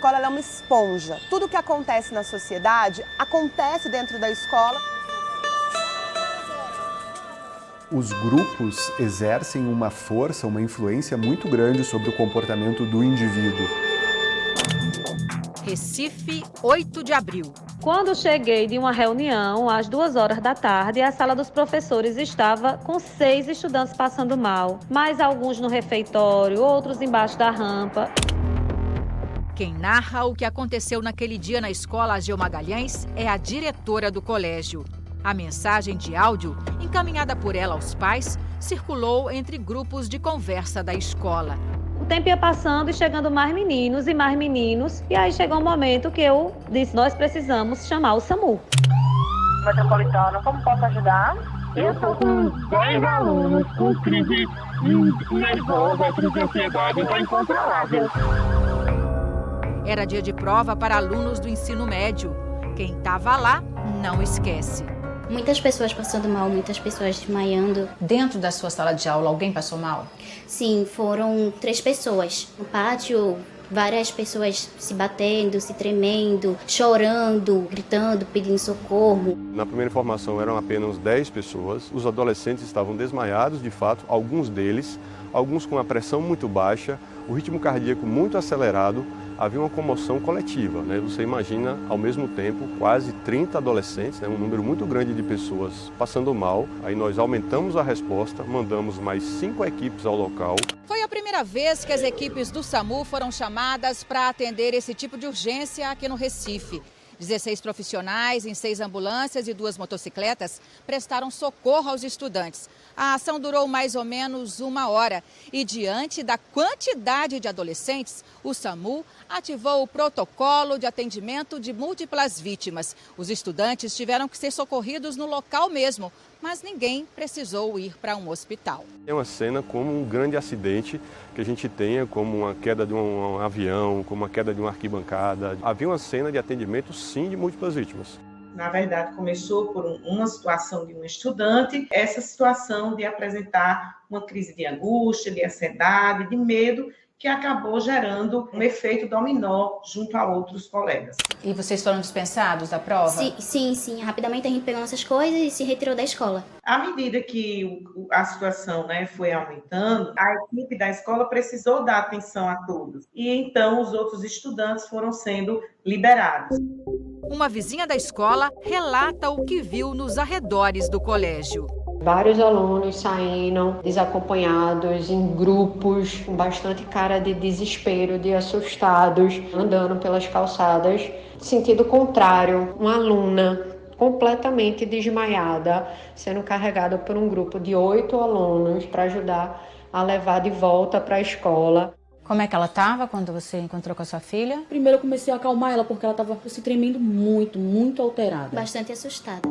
escola ela é uma esponja. Tudo que acontece na sociedade acontece dentro da escola. Os grupos exercem uma força, uma influência muito grande sobre o comportamento do indivíduo. Recife, 8 de abril. Quando cheguei de uma reunião, às 2h da tarde, a sala dos professores estava com 6 estudantes passando mal, mais alguns no refeitório, outros embaixo da rampa. Quem narra o que aconteceu naquele dia na escola Ageu Magalhães é a diretora do colégio. A mensagem de áudio, encaminhada por ela aos pais, circulou entre grupos de conversa da escola. O tempo ia passando e chegando mais meninos, e aí chegou um momento que eu disse, nós precisamos chamar o SAMU. Metropolitana, como posso ajudar? Eu estou com 10 alunos com crise nervosa, crise de ansiedade incontrolável. Era dia de prova para alunos do ensino médio. Quem estava lá não esquece. Muitas pessoas passando mal, muitas pessoas desmaiando. Dentro da sua sala de aula, alguém passou mal? Sim, foram 3 pessoas. No pátio, várias pessoas se batendo, se tremendo, chorando, gritando, pedindo socorro. Na primeira informação eram apenas 10 pessoas. Os adolescentes estavam desmaiados, de fato, alguns deles, alguns com a pressão muito baixa, o ritmo cardíaco muito acelerado. Havia uma comoção coletiva, né? Você imagina, ao mesmo tempo, quase 30 adolescentes, né? Um número muito grande de pessoas passando mal. Aí nós aumentamos a resposta, mandamos mais 5 equipes ao local. Foi a primeira vez que as equipes do SAMU foram chamadas para atender esse tipo de urgência aqui no Recife. 16 profissionais em 6 ambulâncias e 2 motocicletas prestaram socorro aos estudantes. A ação durou mais ou menos 1 hora e, diante da quantidade de adolescentes, o SAMU ativou o protocolo de atendimento de múltiplas vítimas. Os estudantes tiveram que ser socorridos no local mesmo, mas ninguém precisou ir para um hospital. É uma cena como um grande acidente que a gente tenha, como uma queda de um avião, como uma queda de uma arquibancada. Havia uma cena de atendimento, sim, de múltiplas vítimas. Na verdade, começou por uma situação de um estudante, essa situação de apresentar uma crise de angústia, de ansiedade, de medo, que acabou gerando um efeito dominó junto a outros colegas. E vocês foram dispensados da prova? Sim. Rapidamente a gente pegou nossas coisas e se retirou da escola. À medida que a situação, foi aumentando, a equipe da escola precisou dar atenção a todos. E então os outros estudantes foram sendo liberados. Uma vizinha da escola relata o que viu nos arredores do colégio. Vários alunos saindo desacompanhados, em grupos, com bastante cara de desespero, de assustados, andando pelas calçadas. Sentido contrário, uma aluna completamente desmaiada, sendo carregada por um grupo de 8 alunos para ajudar a levar de volta para a escola. Como é que ela estava quando você encontrou com a sua filha? Primeiro eu comecei a acalmar ela porque ela estava se tremendo muito alterada. Bastante assustada.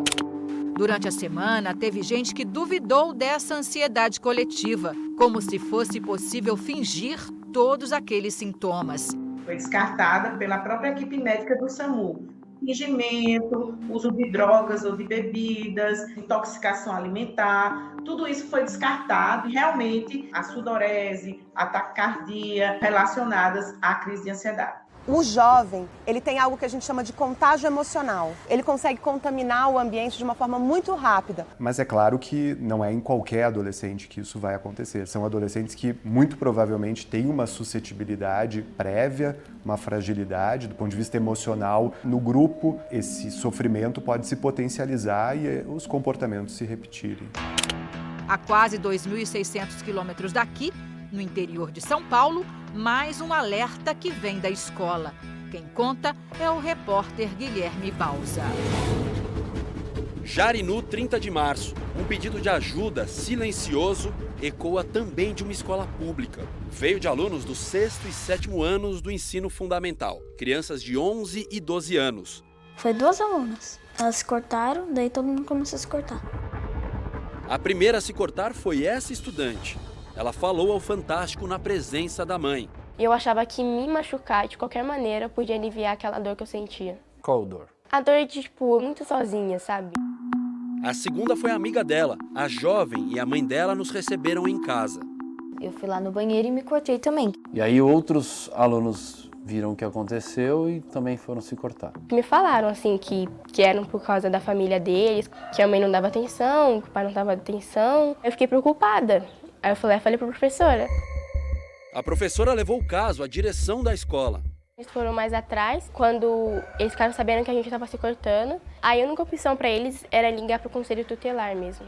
Durante a semana, teve gente que duvidou dessa ansiedade coletiva, como se fosse possível fingir todos aqueles sintomas. Foi descartada pela própria equipe médica do SAMU. Fingimento, uso de drogas ou de bebidas, intoxicação alimentar, tudo isso foi descartado e realmente a sudorese, a taquicardia relacionadas à crise de ansiedade. O jovem, ele tem algo que a gente chama de contágio emocional. Ele consegue contaminar o ambiente de uma forma muito rápida. Mas é claro que não é em qualquer adolescente que isso vai acontecer. São adolescentes que muito provavelmente têm uma suscetibilidade prévia, uma fragilidade do ponto de vista emocional. No grupo, esse sofrimento pode se potencializar e os comportamentos se repetirem. A quase 2.600 quilômetros daqui, no interior de São Paulo, mais um alerta que vem da escola. Quem conta é o repórter Guilherme Balsa. Jarinu, 30 de março. Um pedido de ajuda silencioso ecoa também de uma escola pública. Veio de alunos do 6º e 7º anos do ensino fundamental. Crianças de 11 e 12 anos. Foi 2 alunas. Elas se cortaram, daí todo mundo começou a se cortar. A primeira a se cortar foi essa estudante. Ela falou ao Fantástico na presença da mãe. Eu achava que me machucar de qualquer maneira podia aliviar aquela dor que eu sentia. Qual dor? A dor de, muito sozinha, sabe? A segunda foi a amiga dela. A jovem e a mãe dela nos receberam em casa. Eu fui lá no banheiro e me cortei também. E aí outros alunos viram o que aconteceu e também foram se cortar. Me falaram assim que eram por causa da família deles, que a mãe não dava atenção, que o pai não dava atenção. Eu fiquei preocupada. Aí eu falei pra professora. A professora levou o caso à direção da escola. Eles foram mais atrás, quando eles ficaram sabendo que a gente estava se cortando. Aí a única opção para eles era ligar para o conselho tutelar mesmo.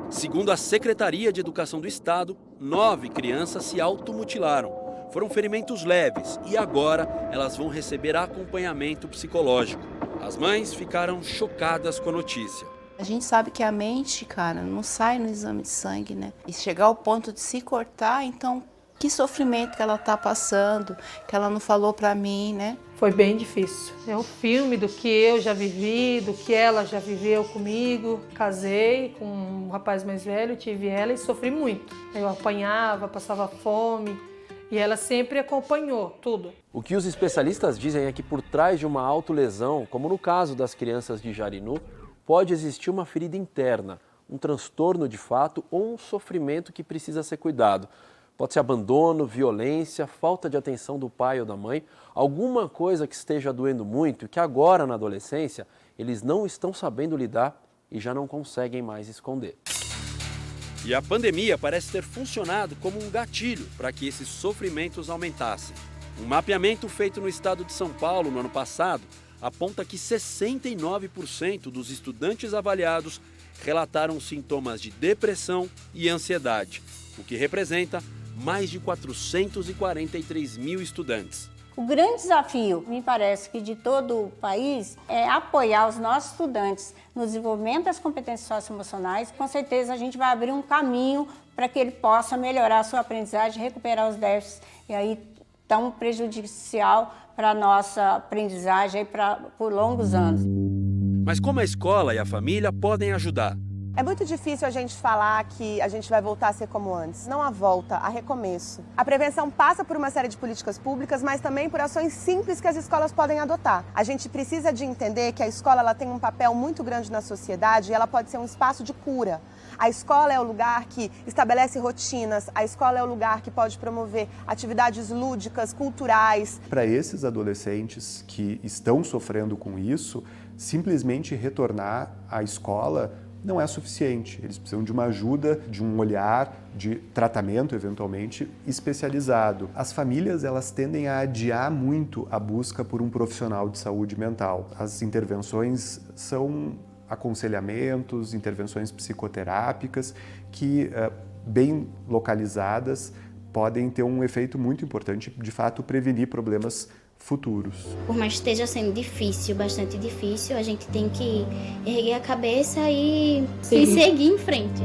Segundo a Secretaria de Educação do Estado, 9 crianças se automutilaram. Foram ferimentos leves e agora elas vão receber acompanhamento psicológico. As mães ficaram chocadas com a notícia. A gente sabe que a mente, cara, não sai no exame de sangue, né? E chegar ao ponto de se cortar, então, que sofrimento que ela tá passando, que ela não falou pra mim, né? Foi bem difícil. É um filme do que eu já vivi, do que ela já viveu comigo. Casei com um rapaz mais velho, tive ela e sofri muito. Eu apanhava, passava fome e ela sempre acompanhou tudo. O que os especialistas dizem é que por trás de uma autolesão, como no caso das crianças de Jarinu, pode existir uma ferida interna, um transtorno de fato ou um sofrimento que precisa ser cuidado. Pode ser abandono, violência, falta de atenção do pai ou da mãe, alguma coisa que esteja doendo muito e que agora, na adolescência, eles não estão sabendo lidar e já não conseguem mais esconder. E a pandemia parece ter funcionado como um gatilho para que esses sofrimentos aumentassem. Um mapeamento feito no estado de São Paulo no ano passado aponta que 69% dos estudantes avaliados relataram sintomas de depressão e ansiedade, o que representa mais de 443 mil estudantes. O grande desafio, me parece que de todo o país, é apoiar os nossos estudantes no desenvolvimento das competências socioemocionais. Com certeza a gente vai abrir um caminho para que ele possa melhorar a sua aprendizagem, recuperar os déficits e aí tão prejudicial para a nossa aprendizagem por longos anos. Mas como a escola e a família podem ajudar? É muito difícil a gente falar que a gente vai voltar a ser como antes. Não há volta, há recomeço. A prevenção passa por uma série de políticas públicas, mas também por ações simples que as escolas podem adotar. A gente precisa de entender que a escola ela tem um papel muito grande na sociedade e ela pode ser um espaço de cura. A escola é o lugar que estabelece rotinas, a escola é o lugar que pode promover atividades lúdicas, culturais. Para esses adolescentes que estão sofrendo com isso, simplesmente retornar à escola não é suficiente. Eles precisam de uma ajuda, de um olhar, de tratamento, eventualmente, especializado. As famílias, elas tendem a adiar muito a busca por um profissional de saúde mental. As intervenções são aconselhamentos, intervenções psicoterápicas que, bem localizadas, podem ter um efeito muito importante, de fato, prevenir problemas futuros. Por mais que esteja sendo difícil, bastante difícil, a gente tem que erguer a cabeça e seguir em frente.